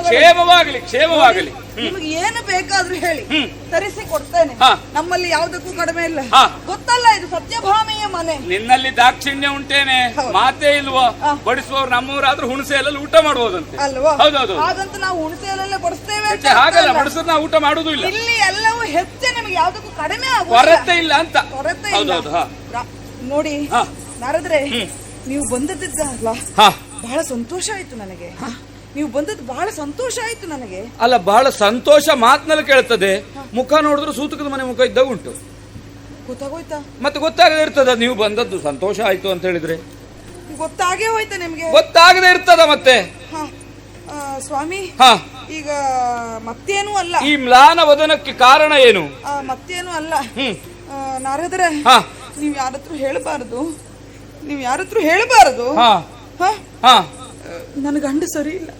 ಕ್ಷೇಮವಾಗಲಿ ಕ್ಷೇಮವಾಗಲಿ. ನಿಮಗೆ ಏನು ಬೇಕಾದ್ರೂ ಹೇಳಿ ತರಿಸಿ ಕೊಡ್ತೇನೆ. ನಮ್ಮಲ್ಲಿ ಯಾವುದಕ್ಕೂ ಕಡಿಮೆ ಇಲ್ಲ. ಗೊತ್ತಲ್ಲ, ಇದು ಸತ್ಯಭಾಮೆಯ ಮನೆ. ನಿನ್ನಲ್ಲಿ ದಾಕ್ಷಿಣ್ಯ ಉಂಟೇನೆ, ಮಾತೇ ಇಲ್ವೋ? ಬಡಿಸುವವ್ರು ನಮ್ಮವರಾದ್ರೂ ಹುಣಸೆ ಎಲ್ಲ ಊಟ ಮಾಡುವುದಂತೆ ಅಲ್ವಾ? ಹೌದೌದು. ಹಾಗಂತ ನಾವು ಹುಣಸೆ ಎಲ್ಲ ಬಡಿಸ್ತೇವೆ ಹಾಗಲ್ಲ, ಬಡಿಸಿದ್ರೆ ನಾವು ಊಟ ಮಾಡುದು ಇಲ್ಲ. ಇಲ್ಲಿ ಎಲ್ಲವೂ ಹೆಚ್ಚೆ, ನಿಮಗೆ ಯಾವುದಕ್ಕೂ ಕಡಿಮೆ ಕೊರತೆ ಇಲ್ಲ ಅಂತ. ಕೊರತೆ ಇಲ್ಲ ನೋಡಿ. ನಾರದ್ರೆ, ನೀವು ಬಂದದ್ದಲ್ಲ ಬಹಳ ಸಂತೋಷ ಆಯ್ತು ನನಗೆ. ನೀವು ಬಂದದ್ದು ಬಹಳ ಸಂತೋಷ ಆಯ್ತು ನನಗೆ. ಅಲ್ಲ, ಬಹಳ ಸಂತೋಷ ಮಾತಿನಲ್ಲಿ ಕೇಳ್ತದೆ, ಮುಖ ನೋಡಿದ್ರೆ ಸೂತಕದ ಮನೆ ಮುಖ ಇದ್ದಾಗ ಉಂಟು. ಗೊತ್ತಾಗೋಯ್ತಾ? ಮತ್ತೆ ಗೊತ್ತಾಗದೆ ಇರ್ತದ ನೀವು ಬಂದದ್ದು ಸಂತೋಷ ಆಯ್ತು ಅಂತ ಹೇಳಿದ್ರೆ? ಗೊತ್ತಾಗೇ ಹೋಯ್ತಾ ನಿಮ್ಗೆ? ಗೊತ್ತಾಗದೆ ಇರ್ತದ ಮತ್ತೆ. ಸ್ವಾಮಿ, ಈಗ ಮತ್ತೇನೂ ಅಲ್ಲ. ಈ ಮ್ಲಾನ ವದನಕ್ಕೆ ಕಾರಣ ಏನು? ಮತ್ತೇನೂ ಅಲ್ಲ ನಾರದ್ರೆ, ನೀವ್ ಯಾರತ್ರ ಹೇಳಬಾರದು. ನೀವ್ ಯಾರತ್ರ ಹೇಳಬಾರದು. ನನ್ನ ಗಂಡ ಸರಿ ಇಲ್ಲ.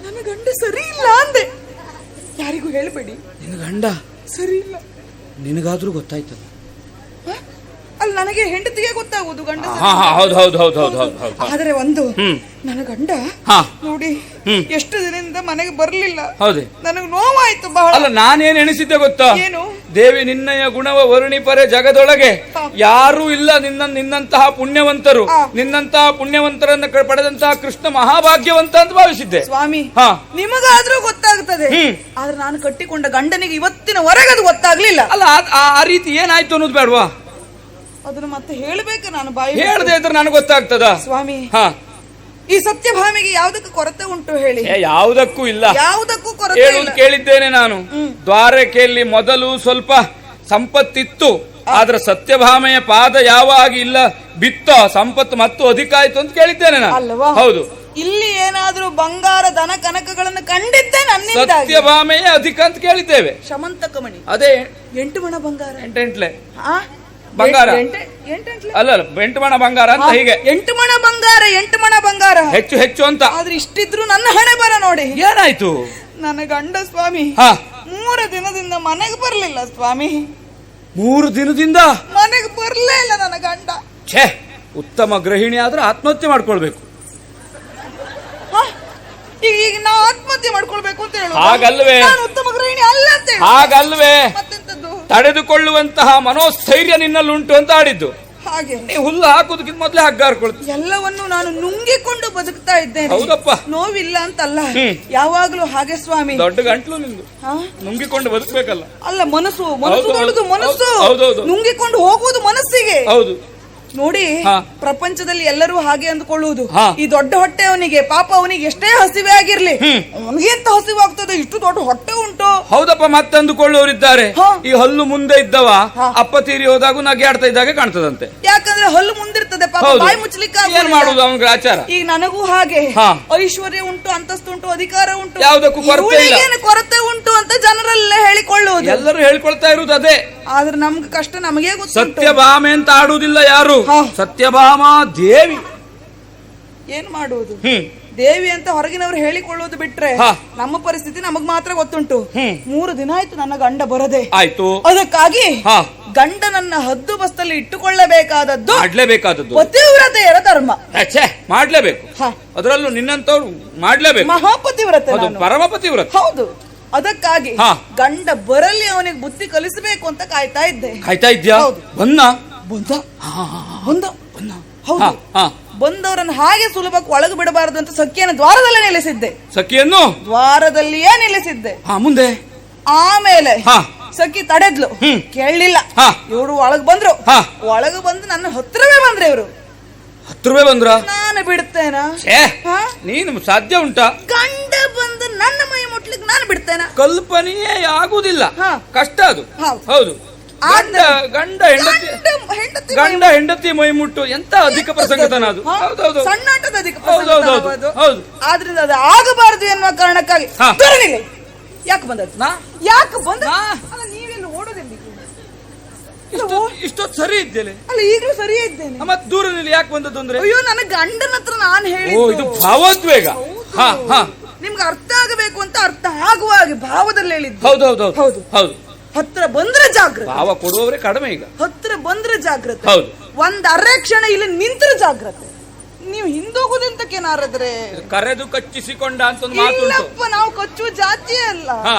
ನನ್ನ ಗಂಡ ಸರಿ ಇಲ್ಲ ಅಂದೆ. ಯಾರಿಗೂ ಹೇಳಬೇಡಿ. ನಿನ್ನ ಗಂಡ ಸರಿ ಇಲ್ಲ. ನಿನಗಾದ್ರೂ ಗೊತ್ತಾಯ್ತದ? ಅಲ್ಲಿ ನನಗೆ ಹೆಂಡತಿಗೆ ಗೊತ್ತಾಗುವುದು ಗಂಡ. ಆದ್ರೆ ಒಂದು, ನನ್ನ ಗಂಡ ನೋಡಿ ಎಷ್ಟು ದಿನದಿಂದ ಮನೆಗೆ ಬರ್ಲಿಲ್ಲ. ಹೌದೇ? ನನಗೆ ನೋವಾಯ್ತು ಬಹಳ. ಅಲ್ಲ, ನಾನೇನ್ ಎಣಿಸಿದ್ದೆ ಗೊತ್ತಾ? ಏನು? ದೇವಿ ನಿನ್ನಯ ಗುಣವ ವರ್ಣಿಪರೆ ಜಗದೊಳಗೆ ಯಾರೂ ಇಲ್ಲ ನಿನ್ನಂತಹ ಪುಣ್ಯವಂತರು. ನಿನ್ನಂತಹ ಪುಣ್ಯವಂತರನ್ನ ಪಡೆದಂತಹ ಕೃಷ್ಣ ಮಹಾಭಾಗ್ಯವಂತ ಅಂತ ಭಾವಿಸಿದ್ದೆ. ಸ್ವಾಮಿ, ನಿಮಗಾದ್ರೂ ಗೊತ್ತಾಗ್ತದೆ. ಆದ್ರೆ ನಾನು ಕಟ್ಟಿಕೊಂಡ ಗಂಡನಿಗೆ ಇವತ್ತಿನವರೆಗೆ ಅದು ಗೊತ್ತಾಗ್ಲಿಲ್ಲ. ಅಲ್ಲ, ಆ ರೀತಿ ಏನಾಯ್ತು ಅನ್ನೋದು ಬೇಡವಾ? ಅದನ್ನ ಮತ್ತೆ ಹೇಳಬೇಕು. ನಾನು ಬಾಯಿ ಹೇಳದೆ ಇದ್ರೆ ನನಗೆ ಗೊತ್ತಾಗ್ತದ? ಸ್ವಾಮಿ, ಈ ಸತ್ಯಭಾಮಿಗೆ ಯಾವುದಕ್ಕೂ ಕೊರತೆ ಉಂಟು ಹೇಳಿ? ಯಾವುದಕ್ಕೂ ಇಲ್ಲ. ಯಾವುದಕ್ಕೂ ಕೊರತೆ ಇಲ್ಲ. ಕೇಳಿದ್ದೇನೆ ನಾನು. ದ್ವಾರಕೆಯಲ್ಲಿ ಮೊದಲು ಸ್ವಲ್ಪ ಸಂಪತ್ತಿತ್ತು, ಆದ್ರೆ ಸತ್ಯಭಾಮೆಯ ಪಾದ ಯಾವಾಗ ಇಲ್ಲ ಬಿತ್ತ ಸಂಪತ್ತು ಮತ್ತು ಅಧಿಕ ಆಯ್ತು ಅಂತ ಕೇಳಿದ್ದೇನೆ ನಾನು. ಅಲ್ವಾ? ಹೌದು. ಇಲ್ಲಿ ಏನಾದ್ರೂ ಬಂಗಾರ ದನ ಕನಕಗಳನ್ನು ಕಂಡಿದ್ದೆ ನನ್ನಿಂದ. ಸತ್ಯಭಾಮೆಯ ಅಧಿಕ ಅಂತ ಕೇಳಿದ್ದೇವೆ. ಶಮಂತಕ ಮಣಿ ಅದೇ 8 ಮಣ ಬಂಗಾರ. ಎಂಟೆಂಟ್ಲೆ ಬಂಗಾರ ಅಲ್ಲ, 8 ಮಣ ಬಂಗಾರ ಅಂತ. ಹೀಗೆ 8 ಮಣ ಬಂಗಾರ, 8 ಮಣ ಬಂಗಾರ ಹೆಚ್ಚು ಹೆಚ್ಚು ಅಂತ. ಆದ್ರೆ ಇಷ್ಟಿದ್ರು ನನ್ನ ಹಣೆ ಬರ ನೋಡಿ. ಏನಾಯ್ತು? ನನ್ನ ಗಂಡ ಸ್ವಾಮಿ 3 ದಿನದಿಂದ ಮನೆಗೆ ಬರ್ಲಿಲ್ಲ ಸ್ವಾಮಿ. 3 ದಿನದಿಂದ ಮನೆಗೆ ಬರ್ಲೇ ಇಲ್ಲ ನನ್ನ ಗಂಡ. ಛೇ, ಉತ್ತಮ ಗೃಹಿಣಿ ಆದ್ರೆ ಆತ್ಮಹತ್ಯೆ ಮಾಡ್ಕೊಳ್ಬೇಕು. ಈಗ ನಾ ಆತ್ಮಹತ್ಯೆ ಮಾಡ್ಕೊಳ್ಬೇಕು ಅಂತ ಹೇಳುದು? ಹಾಗಲ್ವೇ? ನಾನು ಉತ್ತಮ ಗೃಹಿಣಿ ಅಲ್ಲ ಅಂತ ಹೇಳಿ. ಹಾಗಲ್ವೇ? ಮತ್ತೆಂತದ್ದು? ತಡೆದುಕೊಳ್ಳುವಂತಹ ಮನೋಸ್ಥೈರ್ಯ ನಿನ್ನಲ್ಲಿ ಉಂಟು ಅಂತ ಆಡಿದ್ದು. ಹಾಗೆ ಹುಲ್ಲು ಹಾಕುದಕ್ಕಿಂತ ಮೊದಲೇ ಹಗ್ಗಾರ್ಕೊಳ್ತು. ಎಲ್ಲವನ್ನು ನಾನು ನುಂಗಿಕೊಂಡು ಬದುಕ್ತಾ ಇದ್ದೇನೆ. ಹೌದಪ್ಪ, ನೋವಿಲ್ಲ ಅಂತಲ್ಲ, ಯಾವಾಗ್ಲೂ ಹಾಗೆ ಸ್ವಾಮಿ. ದೊಡ್ಡ ಗಂಟ್ಲು ನಿಂದು, ನುಂಗಿಕೊಂಡು ಬದುಕಬೇಕಲ್ಲ. ಅಲ್ಲ, ಮನಸ್ಸು ದೊಡ್ಡದು. ಮನಸ್ಸು ನುಂಗಿಕೊಂಡು ಹೋಗುವುದು ಮನಸ್ಸಿಗೆ. ಹೌದು ನೋಡಿ, ಪ್ರಪಂಚದಲ್ಲಿ ಎಲ್ಲರೂ ಹಾಗೆ ಅಂದ್ಕೊಳ್ಳುವುದು. ಈ ದೊಡ್ಡ ಹೊಟ್ಟೆ ಅವನಿಗೆ ಪಾಪ, ಅವನಿಗೆ ಎಷ್ಟೇ ಹಸಿವೆ ಆಗಿರ್ಲಿ, ಅವನಿಗೆ ಎಂತ ಹಸಿವಾಗ್ತದೆ, ಇಷ್ಟು ದೊಡ್ಡ ಹೊಟ್ಟೆ ಉಂಟು. ಹೌದಪ್ಪ, ಮತ್ತೆ ಅಂದುಕೊಳ್ಳೋರಿದ್ದಾರೆ. ಈ ಹಲ್ಲು ಮುಂದೆ ಇದ್ದವ ಅಪ್ಪ ತೀರಿ ಹೋದಾಗ ನಗೆ ಆಡ್ತಾ ಇದ್ದಾಗೆ ಕಾಣ್ತದಂತೆ. ಯಾಕಂದ್ರೆ ಹಲ್ಲು ಮುಂದಿರ್ತದೆ, ಪಾಪ ಬಾಯಿ ಮುಚ್ಚಲಿಕ್ಕೆ ಏನ್ ಮಾಡುದು ಅವನಿಗೆ ಆಚಾರ. ಈಗ ನನಗೂ ಹಾಗೆ ಐಶ್ವರ್ಯ ಉಂಟು, ಅಂತಸ್ತು ಉಂಟು, ಅಧಿಕಾರ ಉಂಟು, ಯಾವುದಕ್ಕೂ ಕೊರತೆ ಉಂಟು ಅಂತ ಜನರಲ್ಲೇ ಹೇಳಿಕೊಳ್ಳುವುದು. ಎಲ್ಲರೂ ಹೇಳ್ಕೊಳ್ತಾ ಇರುವುದು ಅದೇ. ಆದ್ರೆ ನಮ್ಗೆ ಕಷ್ಟ ನಮಗೆ ಗೊತ್ತು. ಸತ್ಯಭಾಮೆ ಅಂತ ಆಡುವುದಿಲ್ಲ ಯಾರು. ಸತ್ಯಭಾಮ ದೇವಿ. ಏನ್ ಮಾಡುವುದು? ದೇವಿ ಅಂತ ಹೊರಗಿನವರು ಹೇಳಿಕೊಳ್ಳುವುದು ಬಿಟ್ರೆ ನಮ್ಮ ಪರಿಸ್ಥಿತಿ ನಮಗ್ ಮಾತ್ರ ಗೊತ್ತುಂಟು. 3 ದಿನ ಆಯ್ತು ನನ್ನ ಗಂಡ ಬರದೆ. ಆಯ್ತು. ಅದಕ್ಕಾಗಿ ಗಂಡನನ್ನ ಹದ್ದು ಬಸ್ತಲ್ಲಿ ಇಟ್ಟುಕೊಳ್ಳಬೇಕಾದದ್ದು ಪತಿವ್ರತೆಯರ ಧರ್ಮ. ಮಾಡ್ಲೇಬೇಕು. ಅದರಲ್ಲೂ ನಿನ್ನಂತವ್ರು ಮಾಡ್ಲೇಬೇಕು. ಮಹಾಪತಿವ್ರತೆ, ಪರಮ ಪತಿವ್ರತೆ. ಹೌದು. ಅದಕ್ಕಾಗಿ ಗಂಡ ಬರಲಿ, ಅವನಿಗೆ ಬುದ್ಧಿ ಕಲಿಸಬೇಕು ಅಂತ ಕಾಯ್ತಾ ಇದ್ದೆ. ಕಾಯ್ತಾ ಇದ್ಯಾ? ಹೌದು. ಬಂದವರನ್ನು ಹಾಗೆ ಸುಲಭಕ್ಕೆ ಒಳಗೆ ಬಿಡಬಾರದು ಅಂತ ಸಖಿಯನ್ನು ದ್ವಾರದಲ್ಲೇ ನಿಲ್ಲಿಸಿದ್ದೆ. ಸಖಿಯನ್ನು ದ್ವಾರದಲ್ಲಿಯೇ ನಿಲ್ಲಿಸಿದ್ದೆ. ಮುಂದೆ ಆಮೇಲೆ ಸಖಿ ತಡೆದ್ಲು, ಕೇಳಲಿಲ್ಲ. ಇವರು ಒಳಗ್ ಬಂದ್ರು. ಒಳಗೆ ಬಂದು ನನ್ನ ಹತ್ರವೇ ಬಂದ್ರೆ ಇವರು. ಹತ್ರವೇ ಬಂದ್ರ? ನಾನು ಬಿಡ್ತೇನಾ? ನೀನು ಸಾಧ್ಯ ಉಂಟಾ? ಗಂಡ ಬಂದು ನನ್ನ ಮೈ ಮುಟ್ಲಿಕ್ಕೆ ನಾನು ಬಿಡ್ತೇನ? ಕಲ್ಪನೆಯೇ ಆಗುದಿಲ್ಲ, ಕಷ್ಟ ಅದು. ಹೌದು. ಗಂಡ ಹೆಂಡತಿ ಮೈ ಮುಟ್ಟು ಎಂತ ಅಧಿಕ ಪ್ರಸಂಗತನ ಅದು. ಸಣ್ಣಾಟದ ಅಧಿಕ ಪ್ರಸಂಗ. ಆದ್ರಿಂದ ಅದು ಆಗಬಾರದು ಎನ್ನುವ ಕಾರಣಕ್ಕಾಗಿ ಯಾಕೆ ಬಂದದ್ದು? ಯಾಕೆ ಬಂದ? ನೀವೆಲ್ಲ ಓಡೋದಿಲ್ಲ. ಇಷ್ಟೊತ್ತು ಸರಿ ಇದ್ದೇನೆ. ಅಲ್ಲ, ಈಗಲೂ ಸರಿಯೇ ಇದ್ದೇನೆ. ಮತ್ತೆ ದೂರದಲ್ಲಿ ಯಾಕೆ ಬಂದದ್ದು ಅಂದ್ರೆ? ಅಯ್ಯೋ, ನನ್ನ ಗಂಡನ ಹತ್ರ ನಾನು ಹೇಳಿ. ಇದು ಭಾವೋದ್ವೇಗ. ನಿಮ್ಗೆ ಅರ್ಥ ಆಗಬೇಕು ಅಂತ ಅರ್ಥ ಆಗುವ ಹಾಗೆ ಭಾವದಲ್ಲಿ ಹೇಳಿದ್ದು. ಹೌದು. ಹತ್ರ ಬಂದ್ರೆ ಜಾಗ್ರತೆ. ಭಾವ ಕೊಡುವವರೇ ಕಡಿಮೆ ಈಗ. ಹತ್ರ ಬಂದ್ರೆ ಜಾಗ್ರತೆ. ಹೌದು. ಒಂದ್ ಅರೆ ಕ್ಷಣ ಇಲ್ಲಿ ನಿಂತ್ರೆ ಜಾಗ್ರತೆ. ನೀವು ಹಿಂದೋಗುದೆಂತಕ್ಕೆ ನಾರದ್ರೆ? ಕರೆದು ಕಚ್ಚಿಸಿಕೊಂಡ ಅಂತ ಒಂದು ಮಾತು ಉಂಟು. ಇಲ್ಲಪ್ಪ, ನಾವು ಕಚ್ಚುವ ಜಾತಿಯೇ ಅಲ್ಲ.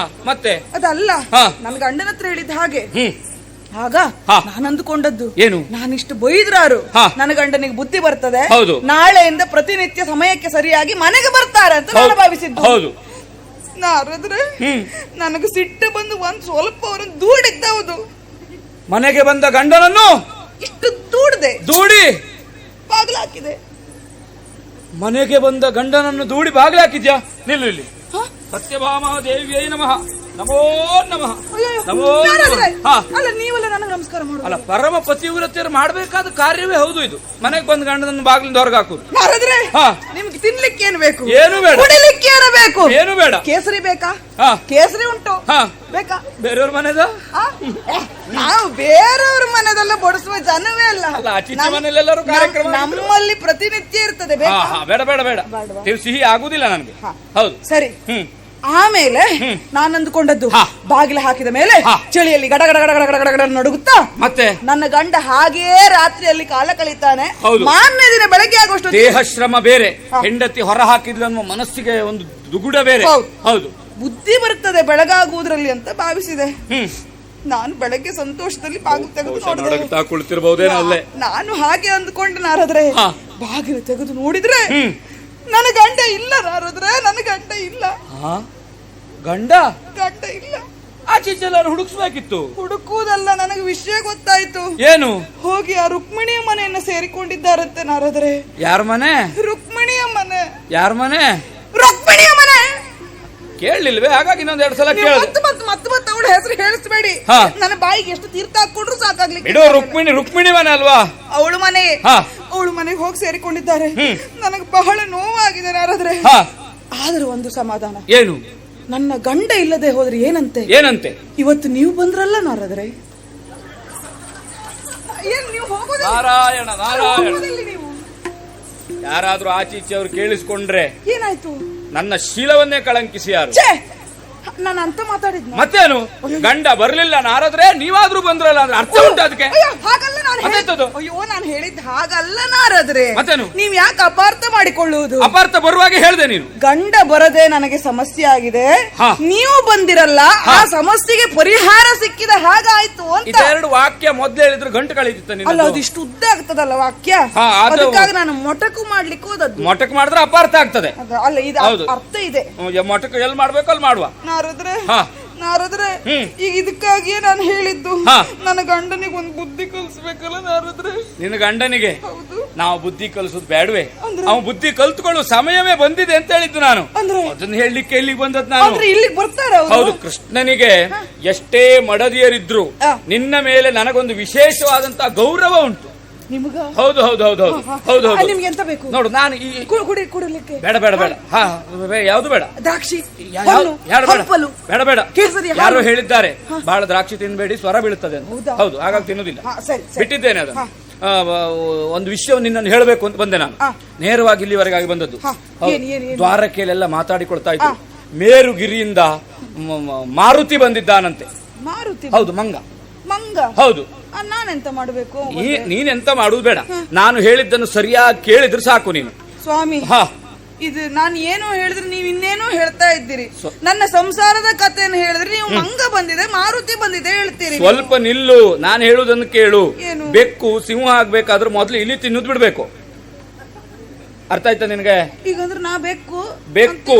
ಮತ್ತೆ ಅದಲ್ಲ, ಹಾ. ನನ್ನ ಗಂಡನ ಹತ್ರ ಹೇಳಿದ ಹಾಗೆ. ಆಗ ಹಾ. ನಾನು ಅಂದುಕೊಂಡದ್ದು ಏನು? ನಾನಿಷ್ಟು ಬೈದ್ರಾರು ಹಾ. ನನ್ನ ಗಂಡನಿಗೆ ಬುದ್ಧಿ ಬರ್ತದೆ, ಹೌದು. ನಾಳೆಯಿಂದ ಪ್ರತಿನಿತ್ಯ ಸಮಯಕ್ಕೆ ಸರಿಯಾಗಿ ಮನೆಗೆ ಬರ್ತಾರೆ ಅಂತ ನಾನು ಭಾವಿಸಿದ್ದು. ಹೌದು. ನಾರದ್ರೆ ನನಗೆ ಸಿಟ್ಟು ಬಂದು ಒಂದ್ ಸ್ವಲ್ಪ ಅವರನ್ನು ದೂಡಿದ್ದವುದು. ಮನೆಗೆ ಬಂದ ಗಂಡನನ್ನು ಇಷ್ಟು ದೂಡಿ ಬಾಗಿಲು ಹಾಕಿದೆ. ಮನೆಗೆ ಬಂದ ಗಂಡನನ್ನು ದೂಡಿ ಬಾಗಿಲು ಹಾಕಿದ್ಯಾ? ನಿಲ್ಲು ಇಲ್ಲಿ. ಸತ್ಯಭಾಮ ದೇವಿಯೈ ನಮಃ. ನಮೋ ನಮಃ. ನಮೋ ನಮಃ. ಅಲ್ಲ, ನೀವೆಲ್ಲ ನನಗೆ ನಮಸ್ಕಾರ ಮಾಡು. ಅಲ್ಲ, ಪರಮ ಪತಿವ್ರತಿಯರು ಮಾಡಬೇಕಾದ ಕಾರ್ಯವೇ ಹೌದು ಇದು. ಮನೆಗೆ ಬಂದ ಗಂಡನನ್ನು ಬಾಗಿಲಿಂದ ಹೊರಗೆ ಹಾಕುದು. ನಿಮ್ಗೆ ತಿನ್ಲಿಕ್ಕೆ ಏನು ಬೇಕು? ಏನು ಬೇಡ. ಕುಡಿಲಿಕ್ಕೆ ಏನು ಬೇಕು? ಏನು ಬೇಡ. ಕೇಸರಿ ಬೇಕಾ? ಕೇಸರಿ ಉಂಟು. ಬೇಕಾ? ಬೇರೆಯವ್ರ ಮನೆದ ನಾವು ಬೇರೆಯವ್ರ ಮನೆದೆಲ್ಲ ಬಡಿಸುವ ಜನವೇ ಅಲ್ಲ. ಮನೆಯಲ್ಲೆಲ್ಲರೂ ಕಾರ್ಯಕ್ರಮ ನಮ್ಮಲ್ಲಿ ಪ್ರತಿನಿತ್ಯ ಇರ್ತದೆ. ಬೇಡ ಬೇಡ ಬೇಡ, ಸಿಹಿ ಆಗುದಿಲ್ಲ ನನಗೆ. ಹೌದು, ಸರಿ. ಆಮೇಲೆ ನಾನು ಅಂದುಕೊಂಡದ್ದು, ಬಾಗಿಲು ಹಾಕಿದ ಮೇಲೆ ಚಳಿಯಲ್ಲಿ ಗಡ ಗಡ ಗಡ ಗಡ ಗಡ ಗಡ ನಡುಗುತ್ತಾ ಮತ್ತೆ ನನ್ನ ಗಂಡ ಹಾಗೇ ರಾತ್ರಿಯಲ್ಲಿ ಕಾಲ ಕಳೀತಾನೆ. ಹೌದು. ಮಾರನೇ ದಿನ ಬೆಳಗ್ಗೆ ಆಗುವಷ್ಟು ದೇಹ ಶ್ರಮ ಬೇರೆ, ಹೆಂಡತಿ ಹೊರ ಹಾಕಿದ್ಲು ಅನ್ನುವ ಮನಸ್ಸಿಗೆ ಒಂದು ದುಗುಡ ಬೇರೆ. ಹೌದು, ಬುದ್ಧಿ ಬರುತ್ತದೆ ಬೆಳಗಾಗುವುದರಲ್ಲಿ ಅಂತ ಭಾವಿಸಿದೆ. ನಾನು ಬೆಳಗ್ಗೆ ಸಂತೋಷದಲ್ಲಿ ಬಾಗಿಲು ತೆಗೆದು ಕುಳಿತಿರಬಹುದೇನಲ್ಲೇ. ನಾನು ಹಾಗೆ ಅಂದ್ಕೊಂಡೆ ನಾರದ್ರೆ, ಬಾಗಿಲು ತೆಗೆದು ನೋಡಿದ್ರೆ ನನ್ನ ಗಂಡ ಇಲ್ಲ. ನಾರದ್ರೆ ನನ್ನ ಗಂಡ ಇಲ್ಲ. ಗಂಡ ಇಲ್ಲ. ಆಚೀಚೆಲ್ಲರೂ ಹುಡುಕ್ಸ್ಬೇಕಿತ್ತು. ಹುಡುಕುವುದಲ್ಲ, ನನಗೆ ವಿಷಯ ಗೊತ್ತಾಯ್ತು. ಏನು? ಹೋಗಿ ಆ ರುಕ್ಮಿಣಿಯ ಮನೆಯನ್ನು ಸೇರಿಕೊಂಡಿದ್ದಾರಂತೆ ನಾರದ್ರೆ. ಯಾರ ಮನೆ? ರುಕ್ಮಿಣಿಯ ಮನೆ. ಯಾರ ಮನೆ? ರುಕ್ಮಿಣಿಯ ಮನೆ. ಕೇಳಲಿಲ್ವೇ? ಹಾಗಾಗಿ ಇನ್ನೊಂದೆರಡು ಸಲ ಕೇಳ. ಮತ್ತೆ ಅವಳ ಹೆಸರು ಹೇಳಿಸ್ಬೇಡಿ. ನನ್ನ ಬಾಯಿಗೆ ಎಷ್ಟು ತೀರ್ಥ ಹಾಕೊಂಡ್ರು ಸಾಕಾಗ್ಲಿಕ್ಕೆ. ಇಡೋ ರುಕ್ಮಿಣಿ ಮನೆ ಅಲ್ವಾ? ಅವಳು ಮನೆ. ಅವಳು ಮನೆಗೆ ಹೋಗಿ ಸೇರಿಕೊಂಡಿದ್ದಾರೆ. ನನಗೆ ಬಹಳ ನೋವಾಗಿದೆ ನಾರದ್ರೆ. ಆದ್ರೆ ಒಂದು ಸಮಾಧಾನ. ಏನು? ನನ್ನ ಗಂಡ ಇಲ್ಲದೆ ಹೋದ್ರೆ ಏನಂತೆ? ಇವತ್ತು ನೀವು ಬಂದ್ರಲ್ಲ ನಾರದ್ರೆ. ನಾರಾಯಣ ನಾರಾಯಣ. ಯಾರಾದ್ರೂ ಆಚೀಚೆ ಅವ್ರು ಕೇಳಿಸ್ಕೊಂಡ್ರೆ ಏನಾಯ್ತು? ನನ್ನ ಶೀಲವನ್ನೇ ಕಳಂಕಿಸಿ ಯಾರು? ನಾನು ಅಂತ ಮಾತಾಡಿದ್ನ. ಮತ್ತೇನು? ಗಂಡ ಬರ್ಲಿಲ್ಲ ನಾರದ್ರೆ ನೀವಾದ್ರೂ ಬಂದ್ರಲ್ಲ ಅಂದ್ರೆ ಅರ್ಥ ಉಂಟು ಅದಕ್ಕೆ? ಹಾಗಲ್ಲ ನಾನು ಹೇಳಿದ್ದು ಹಾಗಲ್ಲ ನಾರದ್ರೆ. ಮತ್ತೇನು? ನೀವ್ ಯಾಕೆ ಅಪಾರ್ಥ ಮಾಡಿಕೊಳ್ಳುವುದು? ಅಪಾರ್ಥ ಬರುವಾಗ ಹೇಳ್ದೆ ನೀನು. ಗಂಡ ಬರದೆ ನನಗೆ ಸಮಸ್ಯೆ ಆಗಿದೆ, ನೀವು ಬಂದಿರಲ್ಲ, ಆ ಸಮಸ್ಯೆಗೆ ಪರಿಹಾರ ಸಿಕ್ಕಿದ ಹಾಗಾಯ್ತು ಅಂತ. ಇದೆರಡು ವಾಕ್ಯ ಮೊದ್ಲು ಹೇಳಿದ್ರು ಗಂಟು ಕಳೀತಿತ್ತ. ಅಲ್ಲ, ಅದಿಷ್ಟು ಉದ್ದ ಆಗ್ತದಲ್ಲ ವಾಕ್ಯ. ಅದಕ್ಕಾಗಿ ನಾನು ಮೊಟಕು ಮಾಡ್ಲಿಕ್ಕೆ ಹೋದದ್ದು. ಮೊಟಕು ಮಾಡಿದ್ರೆ ಅಪಾರ್ಥ ಆಗ್ತದೆ. ಅಲ್ಲ, ಇದು ಅರ್ಥ ಇದೆ. ಮೊಟಕು ಎಲ್ಲಿ ಮಾಡ್ಬೇಕು ಅಲ್ಲಿ ಮಾಡುವ. ನಾರದ್ರೆ ಈಗ ಇದಕ್ಕಾಗಿಯೇ ನಾನು ಹೇಳಿದ್ದು, ನನ್ನ ಗಂಡನಿಗೆ ಒಂದು ಬುದ್ಧಿ ಕಲಿಸ್ಬೇಕಲ್ಲ ನಾರದ್ರೆ. ನಿನ್ನ ಗಂಡನಿಗೆ ನಾವು ಬುದ್ಧಿ ಕಲಿಸೋದು ಬೇಡವೇ? ಅವನು ಬುದ್ಧಿ ಕಲ್ತ್ಕೊಳ್ಳೋ ಸಮಯವೇ ಬಂದಿದೆ ಅಂತ ಹೇಳಿದ್ದು ನಾನು. ಅದನ್ನ ಹೇಳಲಿಕ್ಕೆ ಇಲ್ಲಿಗೆ ಬಂದದ್ದು ನಾನು. ಇಲ್ಲಿಗೆ ಬರ್ತಾರ? ಹೌದು. ಕೃಷ್ಣನಿಗೆ ಎಷ್ಟೇ ಮಡದಿಯರಿದ್ರು ನಿನ್ನ ಮೇಲೆ ನನಗೊಂದು ವಿಶೇಷವಾದಂತಹ ಗೌರವ ಉಂಟು. ನಿಮಗ? ಹೌದು ಹೌದು ಹೌದು ಹೌದು ಹೌದು ಹೌದು. ನಿಮ್ಗೆ ಎಂತ ಬೇಕು ನೋಡು, ನಾನು ಕುಡಿಲಿಕ್ಕೆ ಬೇಡ ಬೇಡ ಬೇಡ. ಯಾವ್ದು ಬೇಡ. ದ್ರಾಕ್ಷಿ ಬೇಡ ಬೇಡ. ಕೇಸರಿ. ಯಾರು ಹೇಳಿದ್ದಾರೆ ಬಹಳ ದ್ರಾಕ್ಷಿ ತಿನ್ಬೇಡಿ, ಸ್ವರ ಬೀಳುತ್ತದೆ ಅಂತ. ಹೌದು, ಹಾಗಾಗಿ ತಿನ್ನುವುದಿಲ್ಲ, ಬಿಟ್ಟಿದ್ದೇನೆ ಅದನ್ನು. ಒಂದು ವಿಷಯವನ್ನು ನಿನ್ನನ್ನು ಹೇಳಬೇಕು ಅಂತ ಬಂದೆ ನಾನು. ನೇರವಾಗಿ ಇಲ್ಲಿವರೆಗಾಗಿ ಬಂದದ್ದು. ದ್ವಾರಕೆಯಲ್ಲೆಲ್ಲ ಮಾತಾಡಿಕೊಳ್ತಾ ಇದ್ರು. ಮೇರುಗಿರಿಯಿಂದ ಮಾರುತಿ ಬಂದಿದ್ದಾನಂತೆ. ಮಾರುತಿ? ಹೌದು, ಮಂಗ. ಹೌದು. ನಾನೆಂತ ಮಾಡಬೇಕು? ನೀನೆಂತ ಮಾಡುದು ಬೇಡ, ನಾನು ಹೇಳಿದ್ದನ್ನು ಸರಿಯಾಗಿ ಕೇಳಿದ್ರೆ ಸಾಕು ನೀನು. ಸ್ವಾಮಿ, ಇದು ನಾನು ಏನೋ ಹೇಳಿದ್ರೆ ನೀವು ಇನ್ನೇನೋ ಹೇಳ್ತಾ ಇದ್ದೀರಿ. ನನ್ನ ಸಂಸಾರದ ಕಥೆಯನ್ನು ಹೇಳಿದ್ರೆ ನೀವು ಮಂಗ ಬಂದಿದೆ, ಮಾರುತಿ ಬಂದಿದೆ ಹೇಳ್ತೀರಿ. ಸ್ವಲ್ಪ ನಿಲ್ಲು, ನಾನು ಹೇಳುವುದನ್ನು ಕೇಳು. ಬೆಕ್ಕು ಸಿಂಹ ಆಗ್ಬೇಕಾದ್ರೆ ಮೊದಲು ಇಲ್ಲಿ ತಿನ್ನೋದು ಬಿಡ್ಬೇಕು. ಅರ್ಥ ಆಯ್ತಾ ನಿನಗೆ? ಈಗಂದ್ರೆ ನಾ ಬೆಕ್ಕು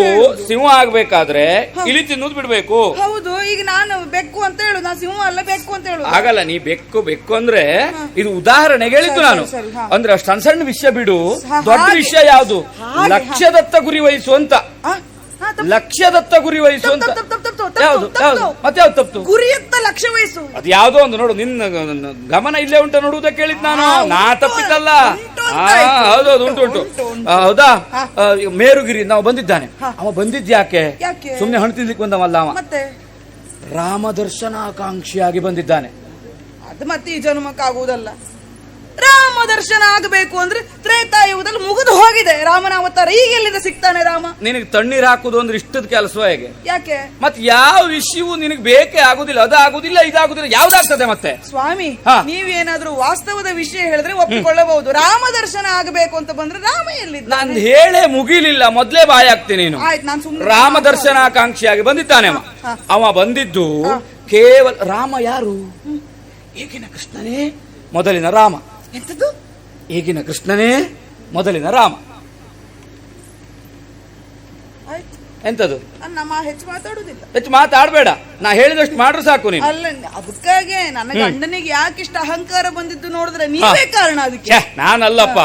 ಸಿಂಹ ಆಗ್ಬೇಕಾದ್ರೆ ಇಲಿ ತಿನ್ನೋದು ಬಿಡ್ಬೇಕು. ಹೌದು. ಈಗ ನಾನು ಬೆಕ್ಕು ಅಂತ ಹೇಳು, ನಾ ಸಿಂಹ ಅಲ್ಲ ಬೆಕ್ಕು ಅಂತ ಹೇಳು. ಆಗಲ್ಲ, ನೀ ಬೆಕ್ಕು ಅಂದ್ರೆ ಇದು ಉದಾಹರಣೆಗೆ ಹೇಳಿದ್ದು ನಾನು. ಅಂದ್ರೆ ಅಷ್ಟು ಸಣ್ಣ ಸಣ್ಣ ವಿಷಯ ಬಿಡು, ದೊಡ್ಡ ವಿಷಯ ಯಾವುದು? ಲಕ್ಷ್ಯದತ್ತ ಗುರಿ ವಹಿಸು ಅಂತ. ಲಕ್ಷ್ಯದತ್ತ ಗುರಿ ವಹಿಸು ಅಂತ. ಯಾವುದು ಮತ್ತೆ ಯಾವ್ದು ತಪ್ಪು? ಗುರಿಯತ್ತ ಲಕ್ಷ್ಯ ವಹಿಸು. ಅದು ಯಾವ್ದೋ ಒಂದು ನೋಡು, ನಿನ್ನ ಗಮನ ಇಲ್ಲೇ ಉಂಟ ನೋಡುವುದಕ್ಕೆ ಕೇಳಿದ್ ನಾನು. ನಾ ತಪ್ಪಿತಲ್ಲ. ಹೌದೌದು, ಉಂಟು. ಹೌದಾ? ಮೇರುಗಿರಿ ನಾವು ಬಂದಿದ್ದಾನೆ. ಅವ ಬಂದಿದ್ಯಾಕೆ? ಸುಮ್ನೆ ಹಣ್ಣು ತಿನ್ಲಿಕ್ಕೆ ಬಂದವಲ್ಲ ಅವ. ರಾಮ ದರ್ಶನಾಕಾಂಕ್ಷಿಯಾಗಿ ಬಂದಿದ್ದಾನೆ. ಅದು ಮತ್ತೆ ಈ ಜನ್ಮಕ್ಕಾಗುವುದಲ್ಲ. ರಾಮ ರಾಮ ದರ್ಶನ ಆಗಬೇಕು ಅಂದ್ರೆ ತ್ರೇತಾಯುಗದಲ್ಲಿ ಮುಗಿದು ಹೋಗಿದೆ ರಾಮನ ಅವತಾರ. ಈಗ ಎಲ್ಲಿಂದ ಸಿಗ್ತಾನೆ ರಾಮ? ನಿನಗೆ ತಣ್ಣೀರ್ ಹಾಕುದು ಅಂದ್ರೆ ಇಷ್ಟದ ಕೆಲಸ ಹೇಗೆ? ಯಾಕೆ? ಮತ್ತೆ ಯಾವ ವಿಷಯವೂ ನಿನಗೆ ಬೇಕೇ ಆಗುದಿಲ್ಲ, ಅದಾಗುದಿಲ್ಲ ಇದಾಗುದಿಲ್ಲ, ಯಾವ್ದಾಗ್ತದೆ ಮತ್ತೆ? ಸ್ವಾಮಿ, ಹಾ. ನೀವೇನಾದ್ರೂ ವಾಸ್ತವದ ವಿಷಯ ಹೇಳಿದ್ರೆ ಒಪ್ಪಿಕೊಳ್ಳಬಹುದು. ರಾಮ ದರ್ಶನ ಆಗಬೇಕು ಅಂತ ಬಂದ್ರೆ ರಾಮ ಎಲ್ಲಿದ್ದ? ನಾನು ಹೇಳೇ ಮುಗಿಲಿಲ್ಲ, ಮೊದ್ಲೇ ಬಾಯಿ ಆಗ್ತೀನಿ ನೀನು. ಆಯ್ತು, ನಾನು ಸುಮ್ಮನೆ. ರಾಮ ದರ್ಶನಾಕಾಂಕ್ಷಿಯಾಗಿ ಬಂದಿದ್ದಾನೆ ಅವ. ಅವ ಬಂದಿದ್ದು ಕೇವಲ ರಾಮ ಯಾರು? ಈಗಿನ ಕೃಷ್ಣನೇ ಮೊದಲಿನ ರಾಮ. ಎಂತದ್ದು? ಈಗಿನ ಕೃಷ್ಣನೇ ಮೊದಲಿನ ರಾಮ. ಆಯ್ತು, ಎಂತದು? ನಮ್ಮ ಹೆಚ್ಚು ಮಾತಾಡುದಿಲ್ಲ. ಹೆಚ್ಚು ಮಾತಾಡ್ಬೇಡ, ನಾ ಹೇಳಿದಷ್ಟು ಮಾಡ್ರು ಸಾಕು ನೀನು. ಅಲ್ಲ, ಅದಕ್ಕಾಗೆ ನನ್ನ ಗಂಡನಿಗೆ ಯಾಕಿಷ್ಟ ಅಹಂಕಾರ ಬಂದಿದ್ದು ನೋಡಿದ್ರೆ ನೀವೇ ಕಾರಣ ಅದಕ್ಕೆ. ನಾನಲ್ಲಪ್ಪ.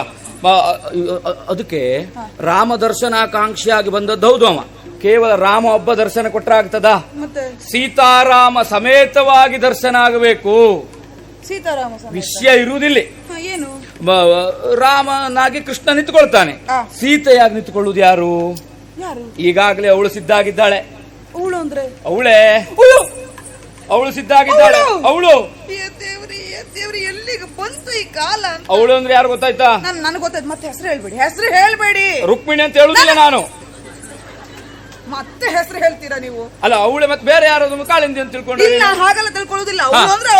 ಅದಕ್ಕೆ ರಾಮ ದರ್ಶನಾಕಾಂಕ್ಷಿಯಾಗಿ ಬಂದದ್ದು ಹೌದು. ಅವ ಕೇವಲ ರಾಮ ಒಬ್ಬ ದರ್ಶನ ಕೊಟ್ರೆ ಆಗ್ತದ? ಮತ್ತೆ ಸೀತಾರಾಮ ಸಮೇತವಾಗಿ ದರ್ಶನ ಆಗಬೇಕು. ಸೀತಾರಾಮ ವಿಷಯ ಇರುವುದಿಲ್ಲ. ಏನು? ರಾಮನಾಗಿ ಕೃಷ್ಣ ನಿಂತುಕೊಳ್ತಾನೆ, ಸೀತೆಯಾಗಿ ನಿಂತುಕೊಳ್ಳುವುದು ಯಾರು? ಯಾರು? ಈಗಾಗಲೇ ಅವಳು ಸಿದ್ಧಾಗಿದ್ದಾಳೆ. ಅವಳು ಅಂದ್ರೆ ಅವಳು ಸಿದ್ಧಾಗಿದ್ದಾಳೆ. ಅವಳು ದೇವ್ರಿ ಎಲ್ಲಿಗೆ ಬಂತು ಈ ಕಾಲ? ಅವಳು ಅಂದ್ರೆ ಯಾರು ಗೊತ್ತಾಯ್ತಾ? ನನಗೆ ಗೊತ್ತಾಯ್ತು. ಮತ್ತೆ ಹೆಸರು ಹೇಳ್ಬೇಡಿ. ರುಕ್ಮಿಣಿ ಅಂತ ಹೇಳುದಿಲ್ಲ ನಾನು. ಮತ್ತೆ ಹೆಸರು ಹೇಳ್ತೀರಾ ನೀವು? ಅಲ್ಲ, ಅವಳೆ ಮತ್ತೆ ಬೇರೆ ಯಾರಾದ್ರೂ ಕಾಳಿಂದಿ ಅಂತ ತಿಳ್ಕೊಂಡ್ರೆ? ಹಾಗೆಲ್ಲ ತಿಳ್ಕೊಳ್ಳೋದಿಲ್ಲ. ಅವಳು ಅಂದ್ರೆ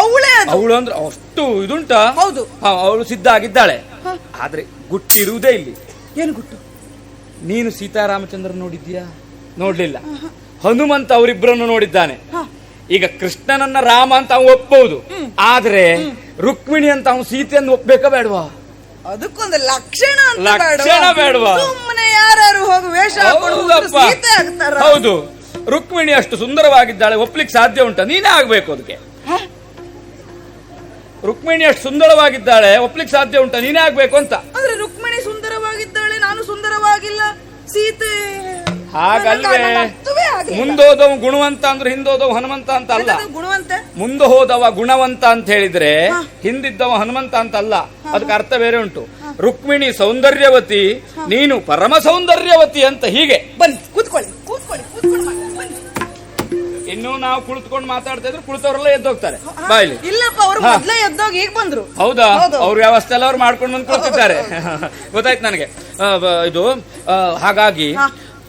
ಅವಳು ಅಂದ್ರೆ ಅಷ್ಟು ಇದುಂಟ. ಹೌದು, ಅವಳು ಸಿದ್ಧಾಗಿದ್ದಾಳೆ. ಆದ್ರೆ ಗುಟ್ಟಿರುವುದೇ ಇಲ್ಲಿ. ಏನು ಗುಟ್ಟು? ನೀನು ಸೀತಾರಾಮಚಂದ್ರ ನೋಡಿದ್ಯಾ? ನೋಡ್ಲಿಲ್ಲ. ಹನುಮಂತ ಅವರಿಬ್ಬರನ್ನು ನೋಡಿದ್ದಾನೆ. ಈಗ ಕೃಷ್ಣನನ್ನ ರಾಮ ಅಂತ ಅವನು ಒಪ್ಪಬಹುದು, ಆದ್ರೆ ರುಕ್ಮಿಣಿ ಅಂತ ಅವನು ಸೀತೆಯನ್ನು ಒಪ್ಬೇಕಾ ಬೇಡವಾ? ಅದಕ್ಕೊಂದು ಲಕ್ಷಣ ಬೇಡವಾ? ಸುಮ್ಮನೆ ಯಾರು ಹೋಗಿ ವೇಷ ಸೀತೆ ಆಗ್ತಾರ? ಹೌದು, ರುಕ್ಮಿಣಿ ಅಷ್ಟು ಸುಂದರವಾಗಿದ್ದಾಳೆ, ಒಪ್ಲಿಕ್ಕೆ ಸಾಧ್ಯ ಉಂಟಾ? ನೀನೇ ಆಗ್ಬೇಕು ಅದಕ್ಕೆ. ರುಕ್ಮಿಣಿ ಅಷ್ಟು ಸುಂದರವಾಗಿದ್ದಾಳೆ, ಒಪ್ಲಿಕ್ಕೆ ಸಾಧ್ಯ ಉಂಟಾ? ನೀನೇ ಆಗ್ಬೇಕು ಅಂತ. ಆದ್ರೆ ರುಕ್ಮಿಣಿ ಸುಂದರವಾಗಿದ್ದಾಳೆ, ನಾನು ಸುಂದರವಾಗಿಲ್ಲ. ಸೀತೆ ಹಾಗಲ್ವೇ? ಮುಂದೋದವ ಗುಣವಂತ ಅಂದ್ರೆ ಹಿಂದೋದವ ಹನುಮಂತ ಅಂತ ಅಲ್ಲ. ಗುಣವಂತ ಮುಂದೆ ಹೋದವ ಗುಣವಂತ ಅಂತ ಹೇಳಿದ್ರೆ ಹಿಂದಿದ್ದವ ಹನುಮಂತ ಅಂತ ಅಲ್ಲ. ಅದಕ್ಕೆ ಅರ್ಥ ಬೇರೆ ಉಂಟು. ರುಕ್ಮಿಣಿ ಸೌಂದರ್ಯವತಿ, ನೀನು ಪರಮ ಸೌಂದರ್ಯವತಿ ಅಂತ. ಹೀಗೆ ಬನ್ನಿ, ಕೂತ್ಕೊಳ್ಳಿ. ಇನ್ನು ನಾವು ಕುಳಿತುಕೊಂಡು ಮಾತಾಡ್ತಾ ಇದ್ರೆ ಕುಳಿತವರೆಲ್ಲ ಎದ್ದೋಗ್ತಾರೆ ಬಾಯ್ಲಿ. ಇಲ್ಲಪ್ಪ, ಅವರು ಮೊದಲೇ ಎದ್ದೋಗಿ ಈಗ ಬಂದ್ರು. ಹೌದಾ? ಅವ್ರ ವ್ಯವಸ್ಥೆ ಎಲ್ಲ ಅವ್ರು ಮಾಡ್ಕೊಂಡು ಬಂದು ಕುಳಿತಿದ್ದಾರೆ. ಗೊತ್ತಾಯ್ತು ನನಗೆ. ಇದು ಹಾಗಾಗಿ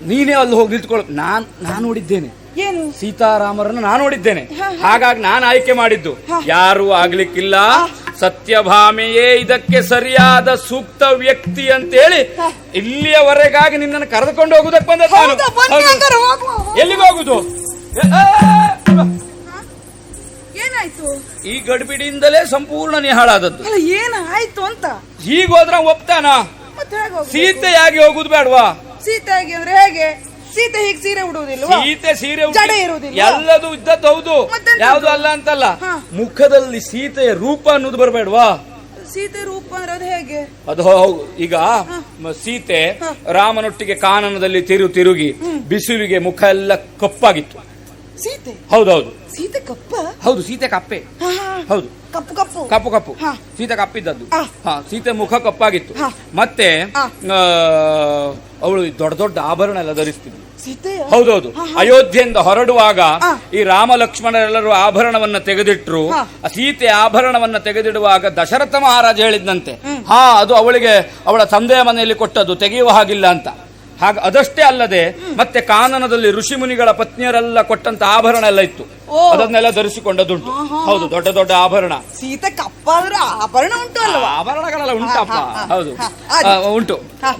ನೀನೇ ಅಲ್ಲಿ ಹೋಗಿ ನಿಂತ್ಕೊಳ್ಳ. ನಾನು ನೋಡಿದ್ದೇನೆ, ಏನು? ಸೀತಾರಾಮರನ್ನು ನಾನು ನೋಡಿದ್ದೇನೆ. ಹಾಗಾಗಿ ನಾನು ಆಯ್ಕೆ ಮಾಡಿದ್ದು. ಯಾರು ಆಗ್ಲಿಕ್ಕಿಲ್ಲ, ಸತ್ಯಭಾಮೆಯೇ ಇದಕ್ಕೆ ಸರಿಯಾದ ಸೂಕ್ತ ವ್ಯಕ್ತಿ ಅಂತೇಳಿ ಇಲ್ಲಿಯವರೆಗಾಗಿ ನಿನ್ನನ್ನು ಕರೆದುಕೊಂಡು ಹೋಗುದಕ್ಕೆ ಬಂದದ್ದು ನಾನು. ಎಲ್ಲಿಗೆ ಹೋಗುದು? ಏನಾಯ್ತು? ಈ ಗಡಿಬಿಡಿಯಿಂದಲೇ ಸಂಪೂರ್ಣ ನಿಹಾಳಾದದ್ದು. ಏನಾಯ್ತು ಅಂತ ಹೀಗೋದ್ರ ಒಪ್ತಾನ? ಸೀತೆಯಾಗಿ ಹೋಗುದು ಬೇಡವಾ? ಸೀತೆಯಾಗಿ ಅಂದ್ರೆ ಹೇಗೆ? ಸೀತೆ ಹೀಗೆ ಸೀರೆ ಉಡುವುದಿಲ್ಲ, ಸೀತೆ ಸೀರೆ ಜಡೆ ಇರುವುದಿಲ್ಲ, ಎಲ್ಲದೂ ಇದ್ದದ್ದು ಹೌದು, ಯಾವ್ದು ಅಲ್ಲ ಅಂತಲ್ಲ. ಮುಖದಲ್ಲಿ ಸೀತೆಯ ರೂಪ ಅನ್ನೋದು ಬರಬೇಡವಾ? ಸೀತೆ ರೂಪ ಅಂದ್ರೆ ಅದು ಹೇಗೆ? ಅದು ಹೌದು. ಈಗ ಸೀತೆ ರಾಮನೊಟ್ಟಿಗೆ ಕಾನನದಲ್ಲಿ ತಿರುಗಿ ಬಿಸಿಲಿಗೆ ಮುಖ ಎಲ್ಲ ಕಪ್ಪಾಗಿತ್ತು. ಸೀತೆ? ಹೌದೌದು. ಸೀತೆ ಕಪ್ಪ? ಹೌದು, ಸೀತೆ ಕಪ್ಪೆ. ಹೌದು, ಕಪ್ಪು ಸೀತೆ ಕಪ್ಪಿದ್ದದ್ದು. ಸೀತೆ ಮುಖ ಕಪ್ಪಾಗಿತ್ತು. ಮತ್ತೆ ಅವಳು ದೊಡ್ಡ ದೊಡ್ಡ ಆಭರಣ ಎಲ್ಲ ಧರಿಸ್ತಿದ್ಳು. ಹೌದೌದು. ಅಯೋಧ್ಯೆಯಿಂದ ಹೊರಡುವಾಗ ಈ ರಾಮ ಲಕ್ಷ್ಮಣರೆಲ್ಲರೂ ಆಭರಣವನ್ನ ತೆಗೆದಿಟ್ರು. ಸೀತೆ ಆಭರಣವನ್ನ ತೆಗೆದಿಡುವಾಗ ದಶರಥ ಮಹಾರಾಜ ಹೇಳಿದ್ನಂತೆ, ಅದು ಅವಳಿಗೆ ಅವಳ ತಂದೆಯ ಮನೆಯಲ್ಲಿ ಕೊಟ್ಟದ್ದು, ತೆಗೆಯುವ ಹಾಗಿಲ್ಲ ಅಂತ. ಹಾಗೆ ಅದಷ್ಟೇ ಅಲ್ಲದೆ ಮತ್ತೆ ಕಾನನದಲ್ಲಿ ಋಷಿ ಮುನಿಗಳ ಪತ್ನಿಯರೆಲ್ಲ ಕೊಟ್ಟಂತ ಆಭರಣ ಎಲ್ಲ ಇತ್ತು, ಅದನ್ನೆಲ್ಲ ಧರಿಸಿಕೊಂಡದುಂಟು. ಹೌದು, ದೊಡ್ಡ ದೊಡ್ಡ ಆಭರಣ. ಸೀತೆ ಕಪ್ಪ ಅಂದ್ರೆ ಆಭರಣ ಉಂಟು ಅಲ್ವಾ? ಆಭರಣಗಳೆಲ್ಲ ಉಂಟಪ್ಪ. ಹೌದು, ಉಂಟು.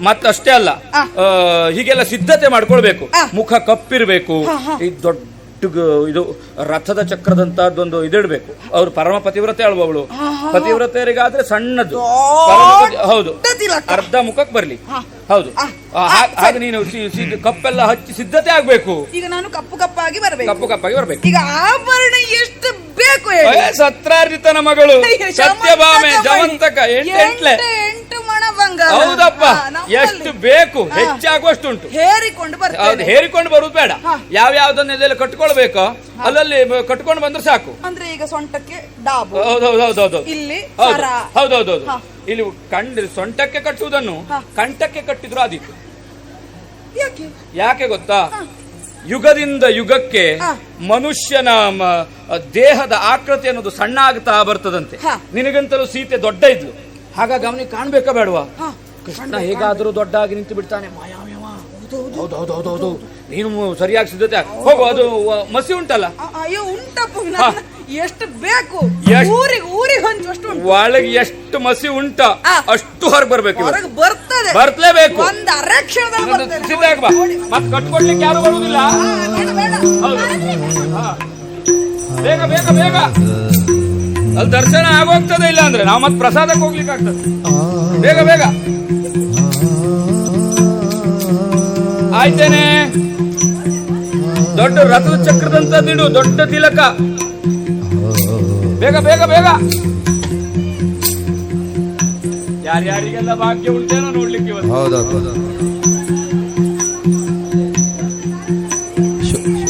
ಮತ್ತಷ್ಟೇ ಅಲ್ಲ, ಹೀಗೆಲ್ಲ ಸಿದ್ಧತೆ ಮಾಡ್ಕೊಳ್ಬೇಕು. ಮುಖ ಕಪ್ಪಿರ್ಬೇಕು, ಈ ದೊಡ್ಡ ಇದು ರಥದ ಚಕ್ರದಂತಹದ್ದೊಂದು ಇದಿಡ್ಬೇಕು. ಅವ್ರು ಪರಮ ಪತಿವ್ರತೆ ಅಲ್ವವಳು. ಪತಿವ್ರತೆಯರಿಗಾದ್ರೆ ಸಣ್ಣದು, ಹೌದು, ಅರ್ಧ ಮುಖಕ್ಕೆ ಬರ್ಲಿ. ಹೌದು, ಹಾಗೆ ನೀನು ಕಪ್ಪೆಲ್ಲ ಹಚ್ಚಿ ಸಿದ್ಧತೆ ಆಗ್ಬೇಕು. ಈಗ ನಾನು ಕಪ್ಪುಕಪ್ಪಾಗಿ ಬರ್ಬೇಕು. ಈಗ ಆಭರಣ ಎಷ್ಟು ಬೇಕು? ಸತ್ರಾರ್ಜಿತನ ಮಗಳು ಸತ್ಯಭಾಮೆ ಜವಂತಕ 8 ಮಣ ಬಂಗಾರ. ಹೌದಪ್ಪ, ಎಷ್ಟು ಬೇಕು ಹೆಚ್ಚಾಗುವಷ್ಟು ಉಂಟು. ಹೇರಿಕೊಂಡು ಬರುವುದು ಬೇಡ. ಯಾವ್ಯಾವ್ದನ್ನೆಲ್ಲ ಕಟ್ಕೊಳ್ಬೇಕು ಅಲ್ಲಲ್ಲಿ ಕಟ್ಕೊಂಡು ಬಂದ್ರೆ ಸಾಕು. ಅಂದ್ರೆ ಈಗ ಸೊಂಟಕ್ಕೆ ಡಾಬು. ಹೌದೌದೌದೌದು. ಇಲ್ಲಿ ಹೌದೌದೌದು. ಇಲ್ಲಿ ಸೊಂಟಕ್ಕೆ ಕಟ್ಟುವುದನ್ನು ಕಂಠಕ್ಕೆ ಕಟ್ಟಿದ್ರು ಆದೀತು. ಯಾಕೆ ಗೊತ್ತಾ? ಯುಗದಿಂದ ಯುಗಕ್ಕೆ ಮನುಷ್ಯನ ದೇಹದ ಆಕೃತಿ ಅನ್ನೋದು ಸಣ್ಣ ಆಗ್ತಾ ಬರ್ತದಂತೆ. ನಿನಗಂತಲೂ ಸೀತೆ ದೊಡ್ಡ ಇದ್ಲು, ಹಾಗಾಗಿ ಅವನಿಗೆ ಕಾಣ್ಬೇಕಾ ಬೇಡವಾ? ಹಾ. ಕೃಷ್ಣ ಹೇಗಾದರೂ ದೊಡ್ಡಾಗಿ ನಿಂತು ಬಿಡ್ತಾನೆ, ಮಾಯಾವ್ಯವ. ಹೌದೌದೌದೌದು, ನೀನು ಸರಿಯಾಗಿ ಸಿದ್ಧತೆ ಹೋಗು. ಅದು ಮಸಿ ಉಂಟಲ್ಲ? ಅಯ್ಯೋ ಉಂಟಪ್ಪ, ಎಷ್ಟು ಬೇಕು ಊರಿಗೆ ಹಂಚು. ಒಳಗೆ ಎಷ್ಟು ಮಸಿ ಉಂಟ ಅಷ್ಟು ಹೊರಗೆ ಬರ್ಬೇಕು, ಹೊರಗೆ ಬರ್ತದೆ, ಬರ್ತಲೇಬೇಕು. ಒಂದು ಅರಕ್ಷಣದಲ್ಲಿ ಮತ್ತೆ ಕಟ್ಕೊಡ್ಲಿಕ್ಕೆ ಯಾರು ಬರುವುದಿಲ್ಲ. ಬೇಗ ಬೇಗ ಬೇಗ ಅಲ್ಲಿ ದರ್ಶನ ಆಗೋಗ್ತದೆ, ಇಲ್ಲ ಅಂದ್ರೆ ನಾವು ಮತ್ತೆ ಪ್ರಸಾದಕ್ಕೆ ಹೋಗ್ಲಿಕ್ಕೆ ಆಗ್ತದೆ. ಬೇಗ ಬೇಗ ಆಯ್ತೇನೆ. ದೊಡ್ಡ ರಥದ ಚಕ್ರದಂತದಿಡು, ದೊಡ್ಡ ತಿಲಕ. ಬೇಗ ಬೇಗ ಬೇಗ. ಯಾರ್ಯಾರಿಗೆಲ್ಲ ಭಾಗ್ಯ ಉಂಟೇನೋ ನೋಡ್ಲಿಕ್ಕೆ ಇವತ್ತು.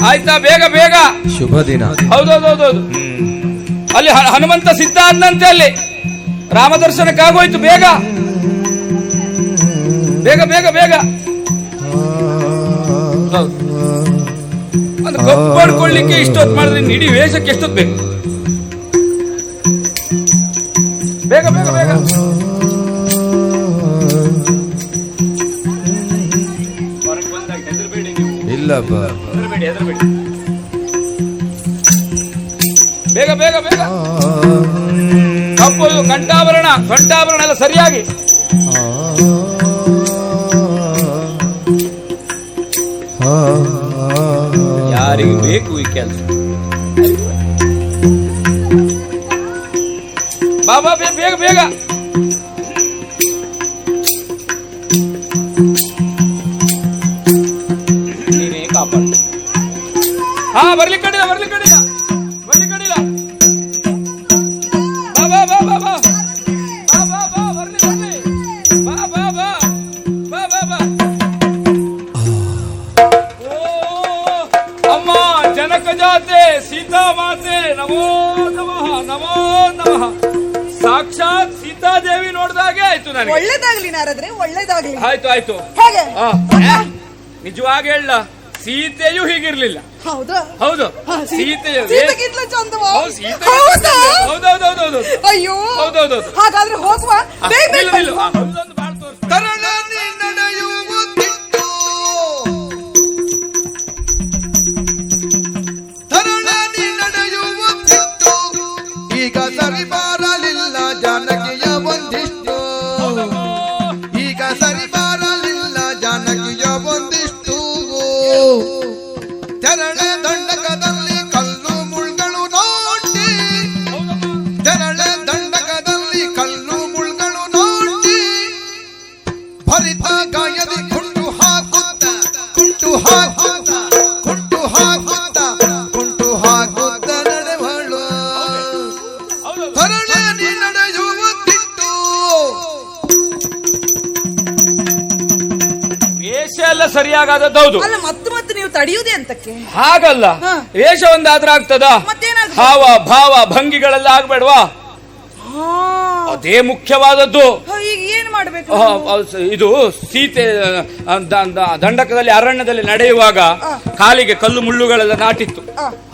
ಆಯ್ತಾ? ಬೇಗ ಬೇಗ. ಶುಭ ದಿನ. ಹೌದೌದೌದೌದು. ಅಲ್ಲಿ ಹನುಮಂತ ಸಿದ್ಧ ಆದಂತೆ, ಅಲ್ಲಿ ರಾಮ ದರ್ಶನಕ್ಕಾಗೋಯ್ತು. ಬೇಗ ಬೇಗ ಬೇಗ ಬೇಗ. ಅಂದ್ರೆ ಕಪ್ಪು ಮಾಡ್ಕೊಳ್ಳಿಕ್ಕೆ ಇಷ್ಟೊತ್ತು ಮಾಡಿದ್ರೆ ಇಡೀ ವೇಷಕ್ಕೆ ಎಷ್ಟೊತ್ತು ಬೇಕು? ಬೇಗ ಬೇಗ ಬೇಗ. ಹೊರಗೆ ಬಂದಾಗ ಹೆದರ್ಬೇಡಿ ನೀವು. ಇಲ್ಲಪ್ಪ, ಹೆದರ್ಬೇಡಿ ಹೆದರ್ಬೇಡಿ. ಬೇಗ ಬೇಗ ಬೇಗ. ಕಪ್ಪು ಕಂಠಾಭರಣ ಎಲ್ಲ ಸರಿಯಾಗಿ. ಯಾರಿಗೆ ಬೇಕು ಈ ಕೆಲಸ? ಬಾಬಾ ಬೇಗ ಬೇಗ. ನೀನೇ ಕಾಪಾಡು. ಹಾ, ಬರ್ಲಿಕ್ಕೆ ಕಡಿಲ್ಲ, ಬರ್ಲಿಕ್ಕೆ ಕಡಿಲ್ಲ, ಬರ್ಲಿಕ್ಕೆ ಕಡಿಲ್ಲ. ಬಾ ಬಾ ಬಾ ಬಾ ಬಾ ಬಾ ಬಾ ಬಾ, ಬರ್ಲಿ ಬರ್ಲಿ. ಬಾ ಬಾ ಬಾ ಬಾ ಬಾ ಬಾ. ಅಮ್ಮ ಜನಕ ಜಾತೆ ಸೀತಾ ಮಾತೆ, ನಮೋ ನಮಃ ನಮೋ ನಮಃ. ಸಾಕ್ಷಾತ್ ಸೀತಾದೇವಿ ನೋಡ್ದಾಗೆ ಆಯ್ತು ನನಗೆ. ಒಳ್ಳೇದಾಗ್ಲಿ ನಾರದ್ರೆ, ಒಳ್ಳೇದಾಗ್ಲಿ. ಆಯ್ತು ಆಯ್ತು. ಹೇಗೆ? ನಿಜವಾಗಿ ಹೇಳ, ಸೀತೆಯು ಹೀಗಿರ್ಲಿಲ್ಲ. ಹೌದಾ? ಹೌದು, ಸೀತೆಯು ಹೌದೌದೌದೌದು. ಅಯ್ಯೋ, ಹೌದೌದು. ಹಾಗಾದ್ರೆ ಹೋಗುವ. ಬೇಗ ಬೇಗ. ಈಗ ಸರಿ ಬಾರಲಿಲ್ಲ ಜಾನಕಿಯ ಒಂದಿಷ್ಟು, ಈಗ ಸರಿ ಬಾರಲಿಲ್ಲ ಜಾನಕಿಯ ಒಂದಿಷ್ಟು. ತೆರಳೆ ದಂಡಕದಲ್ಲಿ ಕಲ್ಲು ಮುಳ್ಗಳು ನೋಟಿ, ತೆರಳೆ ದಂಡಕದಲ್ಲಿ ಕಲ್ಲು ಮುಳ್ಗಳು ನೋಟಿ, ಭರಿತ ಗಾಯದಿ ಕುಂಟು ಹಾಕುತ್ತ ಕುಂಟು ಹಾಕುತ್ತ ಕುಂಟು ಹಾಕುತ್ತ ಕುಂಟು ಹಾಕುತ್ತ ನಡೆವಳು. ತರಳೆ ನೀ ನಡೆಯುವುದಿತ್ತು. ವೇಷ ಎಲ್ಲ ಸರಿಯಾಗದೌದು. ಅಲ್ಲ, ಮತ್ತೆ ಮತ್ತೆ ನೀವು ತಡೆಯುವುದೇ ಅಂತಕ್ಕೆ? ಹಾಗಲ್ಲ, ವೇಷ ಒಂದಾದ್ರೆ ಆಗ್ತದ? ಹಾವ ಭಾವ ಭಂಗಿಗಳೆಲ್ಲ ಆಗ್ಬೇಡ್ವಾ? ಅದೇ ಮುಖ್ಯವಾದದ್ದು. ಈಗ ಏನ್ ಮಾಡ್ಬೇಕು? ಇದು ಸೀತೆ ದಂಡಕದಲ್ಲಿ ಅರಣ್ಯದಲ್ಲಿ ನಡೆಯುವಾಗ ಕಾಲಿಗೆ ಕಲ್ಲು ಮುಳ್ಳುಗಳೆಲ್ಲ ನಾಟಿತ್ತು,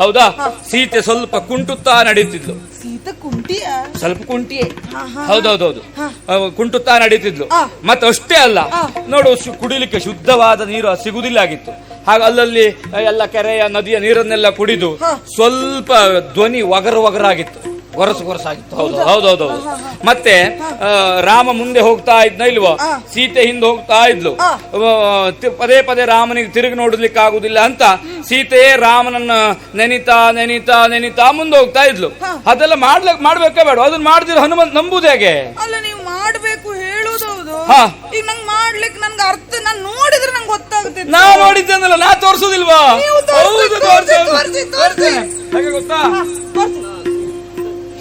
ಹೌದಾ? ಸೀತೆ ಸ್ವಲ್ಪ ಕುಂಟುತ್ತಾ ನಡೀತಿದ್ಲು. ಸೀತೆ ಕುಂಟಿಯ? ಸ್ವಲ್ಪ ಕುಂಟಿಯೇ, ಹೌದೌದೌದು, ಕುಂಟುತ್ತಾ ನಡೀತಿದ್ಲು. ಮತ್ತೆ ಅಷ್ಟೇ ಅಲ್ಲ, ನೋಡು, ಕುಡಿಲಿಕ್ಕೆ ಶುದ್ಧವಾದ ನೀರು ಸಿಗುದಿಲ್ಲ ಆಗಿತ್ತು. ಹಾಗ ಅಲ್ಲಲ್ಲಿ ಎಲ್ಲ ಕೆರೆಯ ನದಿಯ ನೀರನ್ನೆಲ್ಲ ಕುಡಿದು ಸ್ವಲ್ಪ ಧ್ವನಿ ಒಗರಾಗಿತ್ತು, ಗೊರಸಾಗಿತ್ತು. ಹೌದೌದೌದು. ಮತ್ತೆ ರಾಮ ಮುಂದೆ ಹೋಗ್ತಾ ಇದ್ನ ಇಲ್ವೋ, ಸೀತೆ ಹಿಂದೆ ಹೋಗ್ತಾ ಇದ್ಲು. ಪದೇ ಪದೇ ರಾಮನಿಗೆ ತಿರುಗಿ ನೋಡ್ಲಿಕ್ಕೆ ಆಗುದಿಲ್ಲ ಅಂತ ಸೀತೆಯೇ ರಾಮನನ್ನ ನೆನಿತಾ ನೆನಿತಾ ನೆನಿತಾ ಮುಂದೆ ಹೋಗ್ತಾ ಇದ್ಲು. ಅದೆಲ್ಲ ಮಾಡ್ಬೇಕೇ ಬೇಡ? ಅದನ್ನ ಮಾಡಿದ್ರೆ ಹನುಮಂತ ನಂಬುದು ಹೇಗೆ? ಅಲ್ಲ, ನೀವು ಮಾಡ್ಬೇಕು ಹೇಳುದೌದು. ಈಗ ನಂಗೆ ಮಾಡ್ಲಿಕ್ಕೆ ನನ್ಗೆ ಅರ್ಥ, ನಾನು ನೋಡಿದ್ರೆ ನಂಗೆ ಗೊತ್ತಾಗುತ್ತೆ. ನಾ ನೋಡಿದ್ದೇನಲ್ಲ, ನಾ ತೋರ್ಸುದಿಲ್ವಾ? ಹಾಗೆ ಗೊತ್ತಾ?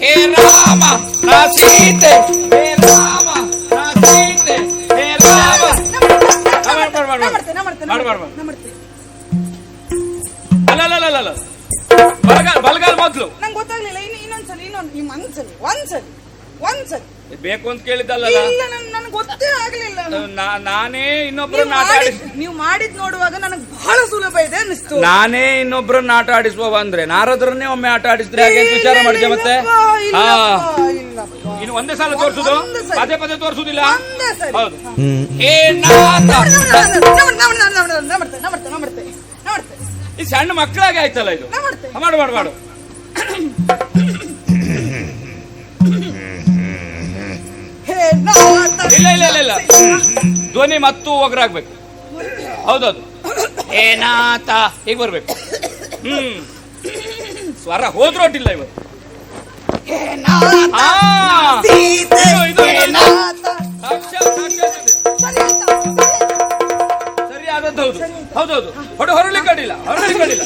ಹೇ ರಾಮ ನಾ ಸೀತೆ, ಹೇ ರಾಮ ನಾ ಸೀತೆ, ಹೇ ರಾಮ. ಅಲ್ಲ, ಬಲಗಾಲ್ ಮೊದ್ಲು. ನಂಗೆ ಗೊತ್ತಾಗ್ಲಿಲ್ಲ. ಇನ್ನೊಂದ್ಸಲಿ ಒಂದ್ಸಲಿ ಬೇಕು ಅಂತ ಕೇಳಿದ್ದಲ್ಲ. ಇಲ್ಲ ನನಗೆ ಗೊತ್ತೇ ಆಗ್ಲಿಲ್ಲ. ನಾನೇ ಇನ್ನೊಬ್ಬರನ್ನ ಆಟ ನೀವು ಮಾಡಿದ್ ನೋಡುವಾಗ ನನಗೆ ಬಹಳ ಸುಲಭ ಇದೆ ಅನಿಸ್ತು. ನಾನೇ ಇನ್ನೊಬ್ಬರನ್ನ ಆಟ ಆಡಿಸುವ ಅಂದ್ರೆ ನಾರದರನ್ನೇ ಒಮ್ಮೆ ಆಟ ಆಡಿಸಿದ್ರೆ ಹಾಗೆ ವಿಚಾರ ಮಾಡಿದೆ. ಮತ್ತೆ ಇನ್ನು ಒಂದೇ ಸಲ ತೋರಿಸುದು, ಪದೇ ಪದೇ ತೋರಿಸುದಿಲ್ಲ. ಹೌದು. ಈ ಸಣ್ಣ ಮಕ್ಕಳಾಗೆ ಆಯ್ತಲ್ಲ ಇದು. ಮಾಡು ಮಾಡು ಮಾಡು. ಇಲ್ಲ ಇಲ್ಲ ಇಲ್ಲ ಇಲ್ಲ, ಧ್ವನಿ ಮತ್ತು ಒಗರಾಗ್ಬೇಕು. ಹೌದೌದು. ಏನಾತ ಹೀಗೆ ಬರ್ಬೇಕು. ಸ್ವರ ಹೋದ್ರೋಟಿಲ್ಲ ಇವತ್ತು. ಸರಿ ಆದದ್ದು. ಹೌದು ಹೌದೌದು. ಹೊರಲಿಕ್ಕೆ ಅಡ್ಡಿಲ್ಲ, ಹೊರಲಿಕ್ಕೆ ಅಡ್ಡಿಲ್ಲ.